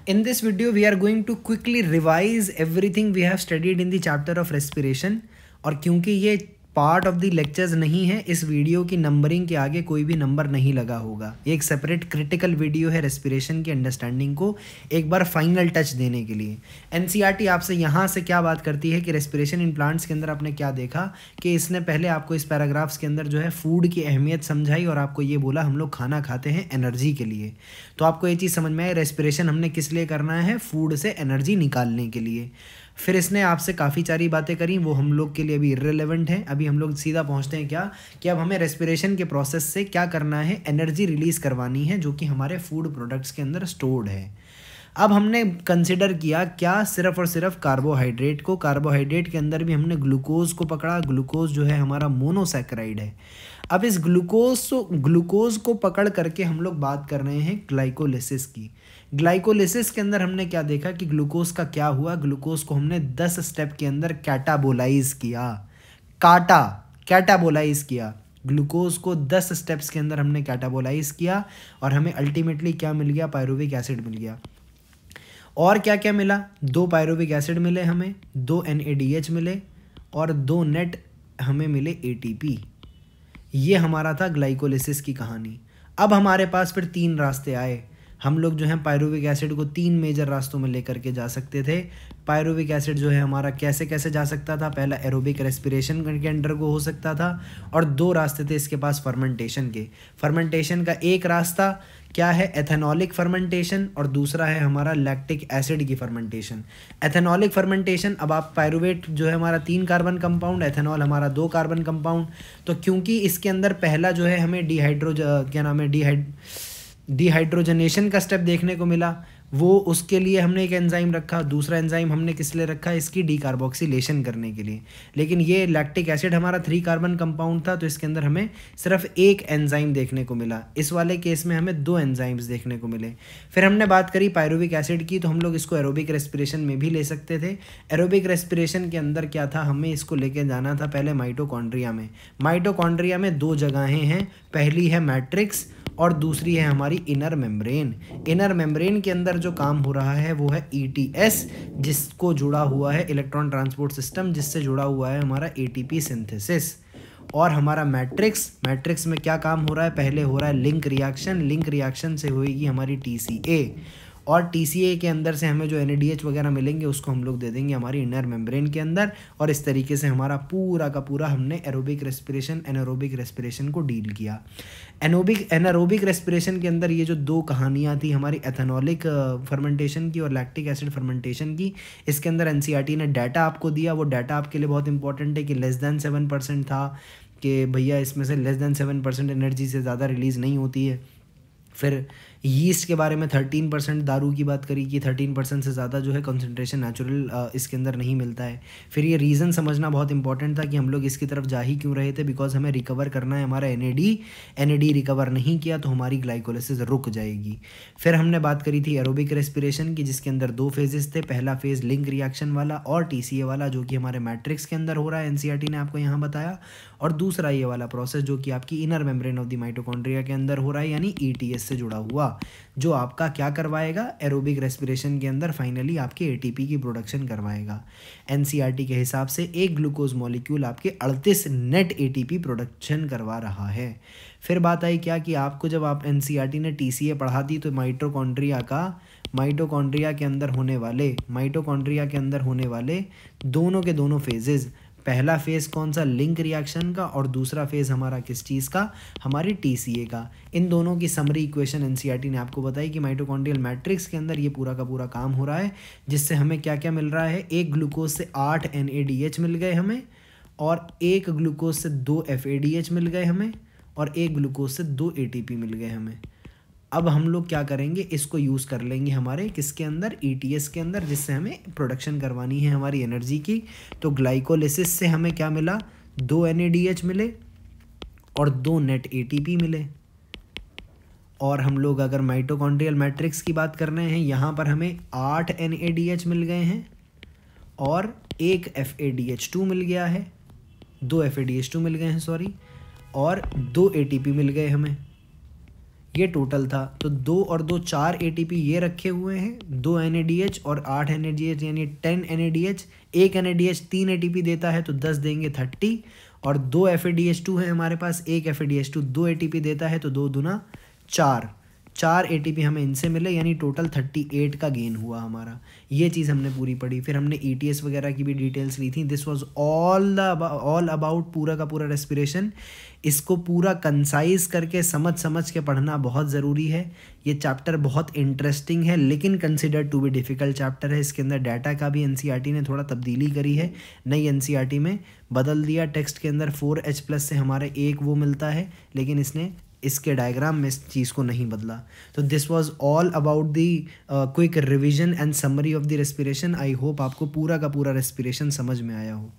In this video, we are going to quickly revise everything we have studied in the chapter of respiration. और क्योंकि ये part of the lectures नहीं है, इस video की numbering के आगे कोई भी नंबर नहीं लगा होगा। ये एक सेपरेट क्रिटिकल वीडियो है रेस्पिरेशन की अंडरस्टैंडिंग को एक बार फाइनल टच देने के लिए। एनसीईआरटी आपसे यहाँ से क्या बात करती है कि रेस्पिरेशन इन प्लांट्स के अंदर आपने क्या देखा कि इसने पहले आपको इस पैराग्राफ्स के अंदर जो है फूड की अहमियत समझाई और आपको ये बोला हम लोग खाना खाते हैं एनर्जी के लिए। तो आपको ये चीज़ समझ में आए रेस्पिरेशन हमने किस लिए करना है, फूड से एनर्जी निकालने के लिए। फिर इसने आपसे काफ़ी सारी बातें करी, वो हम लोग के लिए अभी इर्रेलेवेंट है। अभी हम लोग सीधा पहुंचते हैं क्या कि अब हमें रेस्पिरेशन के प्रोसेस से क्या करना है, एनर्जी रिलीज़ करवानी है जो कि हमारे फूड प्रोडक्ट्स के अंदर स्टोर्ड है। अब हमने कंसिडर किया क्या, सिर्फ और सिर्फ कार्बोहाइड्रेट को। कार्बोहाइड्रेट के अंदर भी हमने ग्लूकोज को पकड़ा। ग्लूकोज जो है हमारा मोनोसैकेराइड है। अब इस ग्लूकोज को पकड़ करके हम लोग बात कर रहे हैं ग्लाइकोलिसिस की। ग्लाइकोलिसिस के अंदर हमने क्या देखा कि ग्लूकोज का क्या हुआ, ग्लूकोज को हमने 10 स्टेप के अंदर कैटाबोलाइज किया। कैटाबोलाइज किया ग्लूकोज को 10 स्टेप्स के अंदर हमने कैटाबोलाइज किया और हमें अल्टीमेटली क्या मिल गया, पायरुविक एसिड मिल गया। और क्या क्या मिला, 2 पायरुविक एसिड मिले हमें, 2 NADH मिले और 2 नेट हमें मिले ATP। ये हमारा था ग्लाइकोलिसिस की कहानी। अब हमारे पास फिर 3 रास्ते आए। हम लोग जो है पायरुविक एसिड को 3 मेजर रास्तों में लेकर के जा सकते थे। पायरुविक एसिड जो है हमारा कैसे कैसे जा सकता था, पहला एरोबिक रेस्पिरेशन के अंडर को हो सकता था और 2 रास्ते थे इसके पास फर्मेंटेशन के। फर्मेंटेशन का एक रास्ता क्या है, एथेनॉलिक फर्मेंटेशन, और दूसरा है हमारा लैक्टिक एसिड की फर्मेंटेशन। एथेनॉलिक फर्मेंटेशन, अब आप पायरुवेट जो है हमारा 3 कार्बन कंपाउंड, एथेनॉल हमारा 2 कार्बन कंपाउंड। तो क्योंकि इसके अंदर पहला जो है हमें डिहाइड्रोजनेशन का स्टेप देखने को मिला, वो उसके लिए हमने एक एंजाइम रखा। दूसरा एंजाइम हमने किस लिए रखा, इसकी डीकार्बोक्सिलेशन करने के लिए। लेकिन ये लैक्टिक एसिड हमारा 3 कार्बन कंपाउंड था, तो इसके अंदर हमें सिर्फ एक एंजाइम देखने को मिला। इस वाले केस में हमें 2 एंजाइम्स देखने को मिले। फिर हमने बात करी पायरुविक एसिड की, तो हम लोग इसको एरोबिक रेस्पिरेशन में भी ले सकते थे। एरोबिक रेस्पिरेशन के अंदर क्या था, हमें इसको लेके जाना था पहले माइटोकॉन्ड्रिया में। माइटोकॉन्ड्रिया में 2 जगहें हैं, पहली है मैट्रिक्स और दूसरी है हमारी इनर मेम्ब्रेन। इनर मेम्ब्रेन के अंदर जो काम हो रहा है वो है ETS, जिसको जुड़ा हुआ है इलेक्ट्रॉन ट्रांसपोर्ट सिस्टम, जिससे जुड़ा हुआ है हमारा ATP सिंथेसिस। और हमारा मैट्रिक्स में क्या काम हो रहा है, पहले हो रहा है लिंक रिएक्शन से होगी हमारी TCA, और TCA के अंदर से हमें जो NADH वगैरह मिलेंगे उसको हम लोग दे देंगे हमारी इनर मेम्ब्रेन के अंदर। और इस तरीके से हमारा पूरा का पूरा हमने एरोबिक रेस्पिरेशन एनारोबिक रेस्पिरेशन को डील किया। एनारोबिक रेस्पिरेशन के अंदर ये जो 2 कहानियाँ थी हमारी एथेनॉलिक फर्मेंटेशन की और लैक्टिक एसिड फर्मेंटेशन की, इसके अंदर NCERT ने डाटा आपको दिया। वो डाटा आपके लिए बहुत इंपॉर्टेंट है कि लेस दैन 7% था, कि भैया इसमें से लेस दैन 7% एनर्जी से ज़्यादा रिलीज़ नहीं होती है। फिर यीस्ट के बारे में 13% दारू की बात करी कि 13% से ज़्यादा जो है कंसंट्रेशन नेचुरल इसके अंदर नहीं मिलता है। फिर ये रीज़न समझना बहुत इंपॉर्टेंट था कि हम लोग इसकी तरफ जा ही क्यों रहे थे, बिकॉज हमें रिकवर करना है हमारा NAD रिकवर नहीं किया तो हमारी ग्लाइकोलिसिस रुक जाएगी। फिर हमने बात करी थी एरोबिक रेस्पिरेशन की, जिसके अंदर 2 फेजेस थे। पहला फेज़ लिंक रिएक्शन वाला और TCA वाला, जो कि हमारे मैट्रिक्स के अंदर हो रहा है, NCERT ने आपको यहाँ बताया। और दूसरा ये वाला प्रोसेस जो कि आपकी inner membrane of the mitochondria के अंदर हो रहा है, यानी ETS से जुड़ा हुआ, जो आपका क्या करवाएगा, एरोबिक रेस्पिरेशन के अंदर फाइनली आपके ATP की प्रोडक्शन करवाएगा। NCERT के हिसाब से एक ग्लूकोज मॉलिक्यूल आपके 38 नेट ATP प्रोडक्शन करवा रहा है। फिर बात आई क्या कि आपको जब आप NCERT ने TCA पढ़ा दी तो माइटोकॉन्ड्रिया के अंदर होने वाले दोनों के दोनों फेजेस, पहला फेज़ कौन सा, लिंक रिएक्शन का, और दूसरा फेज़ हमारा किस चीज़ का, हमारी TCA का। इन दोनों की समरी इक्वेशन NCERT ने आपको बताई कि माइटोकॉन्ड्रियल मैट्रिक्स के अंदर ये पूरा का पूरा काम हो रहा है, जिससे हमें क्या क्या मिल रहा है, एक ग्लूकोज से 8 NADH मिल गए हमें, और एक ग्लूकोज से 2 FADH मिल गए हमें, और एक ग्लूकोज से 2 ATP मिल गए हमें। अब हम लोग क्या करेंगे, इसको यूज़ कर लेंगे हमारे किसके अंदर, ETS के अंदर, जिससे हमें प्रोडक्शन करवानी है हमारी एनर्जी की। तो ग्लाइकोलिसिस से हमें क्या मिला, 2 NADH मिले और 2 नेट ATP मिले। और हम लोग अगर माइटोकॉन्ड्रियल मैट्रिक्स की बात कर रहे हैं, यहाँ पर हमें 8 NADH मिल गए हैं और एक FADH2 मिल गया है, 2 FADH2 मिल गए हैं सॉरी, और 2 ATP मिल गए हमें। ये टोटल था। तो 2 और 2 4 ATP ये रखे हुए हैं, 2 NADH और 8 NADH यानी 10 NADH। एक NADH 3 ATP देता है तो 10 देंगे 30, और 2 FADH2 है हमारे पास, एक FADH2 2 ATP देता है तो 2 दूना 4 ATP हमें इनसे मिले, यानी टोटल 38 का गेन हुआ हमारा। ये चीज़ हमने पूरी पढ़ी। फिर हमने ETS वगैरह की भी डिटेल्स ली थी। दिस वाज ऑल अबाउट पूरा का पूरा रेस्पिरेशन। इसको पूरा कंसाइज करके समझ के पढ़ना बहुत ज़रूरी है। ये चैप्टर बहुत इंटरेस्टिंग है लेकिन consider to be difficult chapter है। इसके अंदर डाटा का भी NCERT ने थोड़ा तब्दीली करी है, नई NCERT में बदल दिया। टेक्स्ट के अंदर 4H+ से हमारे एक वो मिलता है, लेकिन इसने इसके डायग्राम में इस चीज़ को नहीं बदला। तो this was all about the quick revision and summary of the respiration. I hope आपको पूरा का पूरा रेस्पिरेशन समझ में आया हो।